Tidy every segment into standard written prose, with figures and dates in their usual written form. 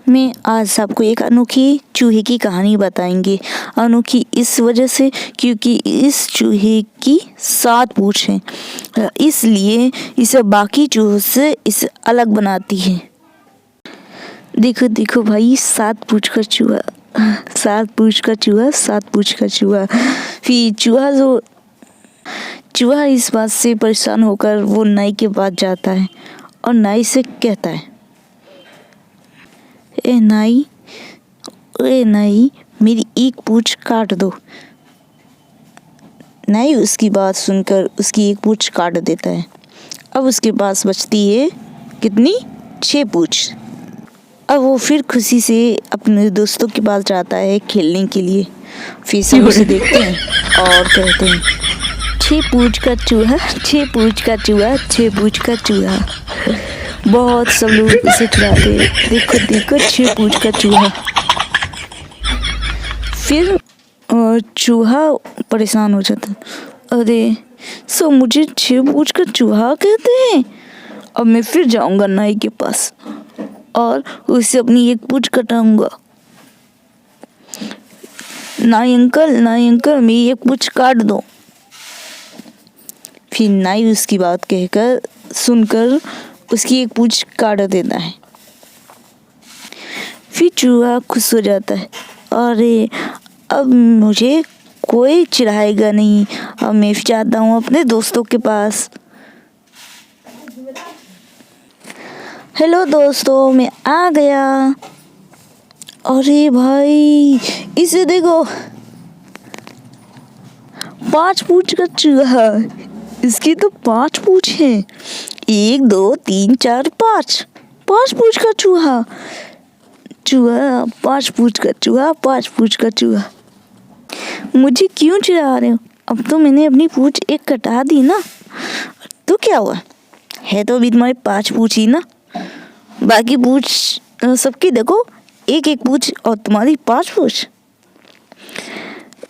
मैं आज आपको एक अनोखी चूहे की कहानी बताएंगे। अनोखी इस वजह से क्योंकि इस चूहे की 7 पूँछ हैं, इसलिए इसे बाकी चूहों से इसे अलग बनाती है। देखो देखो भाई, 7 पूँछ का चूहा, 7 पूँछ का चूहा, 7 पूँछ का चूहा। फिर चूहा इस बात से परेशान होकर वो नाई के पास जाता है और नाई से कहता है, ए नाई, मेरी एक पूँछ काट दो। नाई उसकी बात सुनकर उसकी एक पूँछ काट देता है। अब उसके पास बचती है कितनी? 6 पूँछ। अब वो फिर खुशी से अपने दोस्तों के पास जाता है खेलने के लिए। फिर सब उसे देखते हैं और कहते हैं, 6 पूँछ का चूहा, 6 पूँछ का चूहा, 6 पूँछ का चूहा। बहुत सब लोग उसे चिढ़ाते हैं, देखो देखो 6 पूँछ का चूहा। फिर चूहा परेशान हो जाता है, अरे सब मुझे 6 पूँछ का चूहा कहते हैं। अब मैं फिर जाऊंगा नाई के पास और उससे अपनी एक पूँछ कटाऊंगा। नाई अंकल, मेरी एक पूँछ काट दो। फिर नाई उसकी बात कहकर सुनकर उसकी एक पूँछ काट देता है। फिर चूहा खुश हो जाता है, अरे अब मुझे कोई चिढ़ाएगा नहीं। अब मैं जाता हूँ अपने दोस्तों के पास। हेलो दोस्तों, मैं आ गया। अरे भाई इसे देखो, 5 पूँछ का चूहा। इसकी तो 5 पूँछ हैं। 1 2 3 4 5 पूँछ का चूहा। 5 पूँछ का चूहा, 5 पूँछ का चूहा। मुझे क्यों चिढ़ा रहे हो? अब तो मैंने अपनी पूँछ एक कटा दी ना, तो क्या हुआ? है तो अभी तुम्हारे 5 पूँछ ही ना। बाकी पूँछ सबकी देखो, एक एक पूँछ और तुम्हारी 5 पूँछ।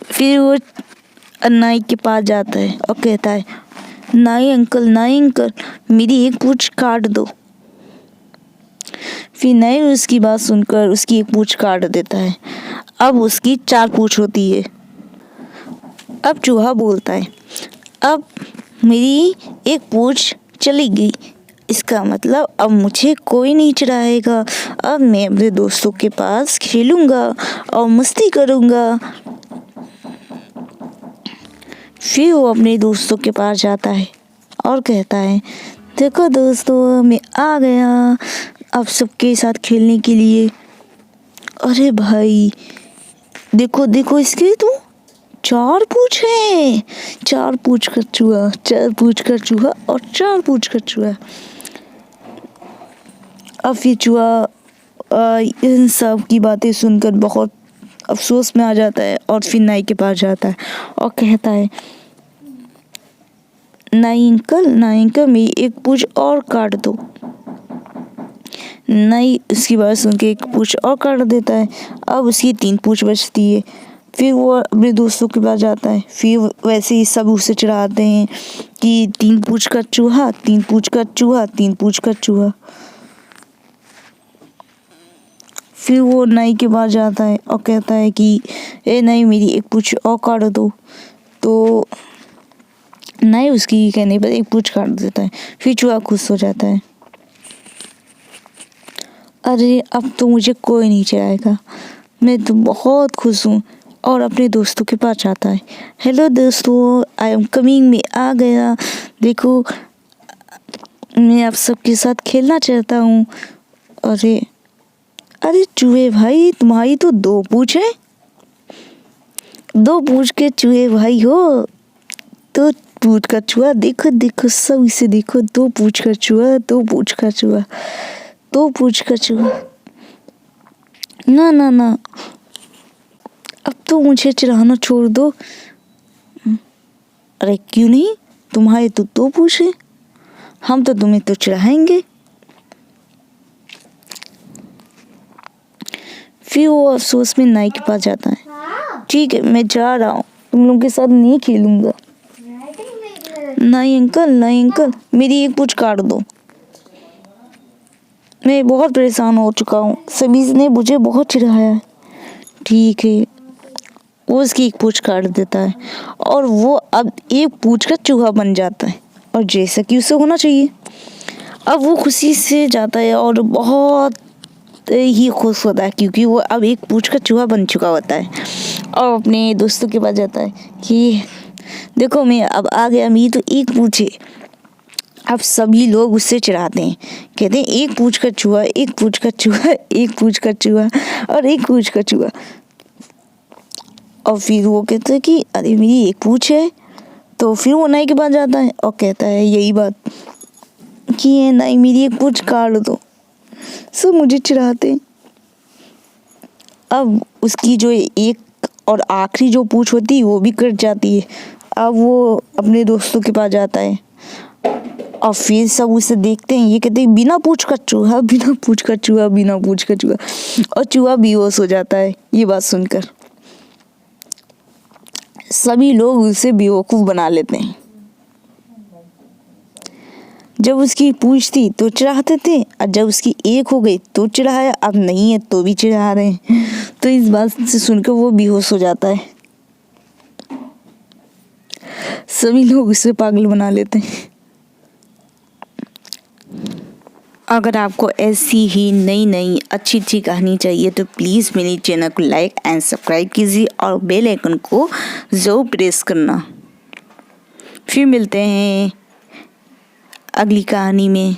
फिर वो नाई के पास जाता है और कहता है, नाई अंकल, मेरी एक पूँछ काट दो। फिर नाई उसकी बात सुनकर उसकी एक पूँछ काट देता है। अब उसकी 4 पूँछ होती है। अब चूहा बोलता है, अब मेरी एक पूँछ चली गई, इसका मतलब अब मुझे कोई नहीं चिढ़ाएगा। अब मैं अपने दोस्तों के पास खेलूंगा और मस्ती करूंगा। फिर वो अपने दोस्तों के पास जाता है और कहता है, देखो दोस्तों, मैं आ गया आप सबके साथ खेलने के लिए। अरे भाई देखो देखो, इसके तो 4 पूँछ है। 4 पूँछ का चूहा, 4 पूँछ का चूहा और 4 पूँछ का चूहा। अब फिर चूहा इन सब की बातें सुनकर बहुत अफसोस में आ जाता है और फिर नाई के पास जाता है और कहता है, नाई अंकल, मेरी एक पूँछ और काट दो। नाई उसकी बात सुन के एक पूँछ और काट देता है। अब उसकी 3 पूँछ बचती है। फिर वो अपने दोस्तों के पास जाता है। फिर वैसे ही सब उसे चिढ़ाते हैं कि 3 पूँछ का चूहा, 3 पूँछ का चूहा, 3 पूँछ का चूहा। फिर वो नाई के पास जाता है और कहता है कि ए नाई, मेरी एक पूँछ और काट दो। तो नाई उसकी कहने पर एक पूँछ काट देता है। फिर चूहा खुश हो जाता है, अरे अब तो मुझे कोई नहीं चिढ़ाएगा, मैं तो बहुत खुश हूँ। और अपने दोस्तों के पास जाता है, हेलो दोस्तों, आई एम कमिंग, मैं आ गया। देखो मैं आप सबके साथ खेलना चाहता हूँ। अरे चूहे भाई, तुम्हारी तो 2 पूँछ है। 2 पूँछ के चूहे भाई हो। तो पूँछ का चूहा, देखो देखो सब इसे देखो, 2 पूँछ का चूहा, 2 पूँछ का चूहा, 2 पूँछ का चूहा। ना, अब तो मुझे चिढ़ाना छोड़ दो। अरे क्यों नहीं, तुम्हारे तो 2 पूँछ है, हम तो तुम्हें तो चिढ़ाएंगे। फिर वो अफसोस में नाई के पास जाता है, ठीक है मैं जा रहा हूँ, तुम लोगों के साथ नहीं खेलूंगा। नाई अंकल, मेरी एक पूँछ काट दो। मैं बहुत परेशान हो चुका हूँ, सभी ने मुझे बहुत चिढ़ाया। ठीक है, वो उसकी एक पूँछ काट देता है और वो अब एक पूँछ का चूहा बन जाता है, और जैसा कि उसे होना चाहिए। अब वो खुशी से जाता है और बहुत ही खुश होता है, क्योंकि वो अब एक पूँछ का चूहा बन चुका होता है, और अपने दोस्तों के पास जाता है कि देखो मैं अब आ गया, मेरी तो एक पूँछ है। अब सभी लोग उससे चिढ़ाते हैं, कहते हैं एक पूँछ का चूहा, एक पूँछ का चूहा, एक पूँछ का चूहा और एक पूँछ का चूहा। और फिर वो कहते हैं कि अरे मेरी एक पूँछ है। तो फिर वो नाई के पास जाता है और कहता है यही बात कि ये नाई मेरी एक पूँछ काट दो। सब मुझे चिढ़ाते हैं। अब उसकी जो एक और आखिरी जो पूँछ होती है वो भी कट जाती है। अब वो अपने दोस्तों के पास जाता है और फिर सब उसे देखते हैं, ये कहते हैं बिना पूँछ का चूहा, बिना पूँछ का चूहा, बिना पूँछ का चूहा, और चूहा बेहोश हो जाता है ये बात सुनकर। सभी लोग उसे बेवकूफ़ बना लेते हैं। जब उसकी पूँछ थी तो चिढ़ाते थे, और जब उसकी एक हो गई तो चिढ़ाया, अब नहीं है तो भी चिढ़ा रहे हैं। तो इस बात से सुनकर वो बेहोश हो जाता है। सभी लोग उसे पागल बना लेते हैं। अगर आपको ऐसी ही नई नई अच्छी अच्छी कहानी चाहिए तो प्लीज़ मेरे चैनल को लाइक एंड सब्सक्राइब कीजिए और बेल आइकन को ज़रूर प्रेस करना। फिर मिलते हैं अगली कहानी में।